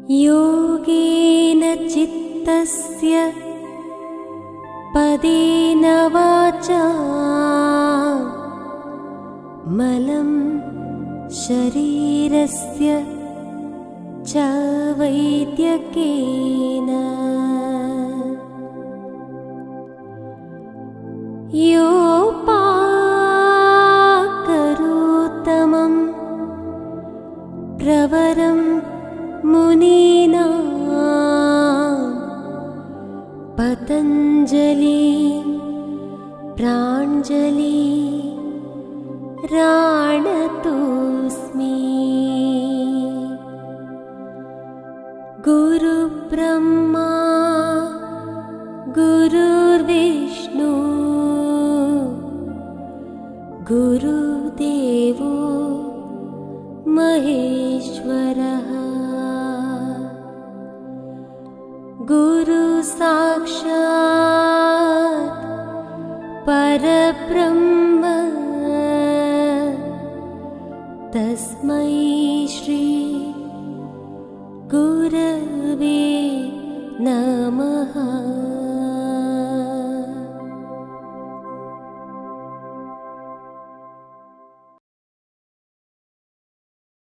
योगेन चित्तस्य पदेन वाचा मलं शरीरस्य च वैद्यकेन योपाकरोत्तमं प्रवरं मुनीनां पतञ्जलि प्राञ्जलि राणतोऽस्मि। गुरुब्रह्मा गुरुर्विष्णु गुरुदेवो महेश्वरः गुरुसाक्षात् परब्रह्म तस्मै श्री गुरवे नमः।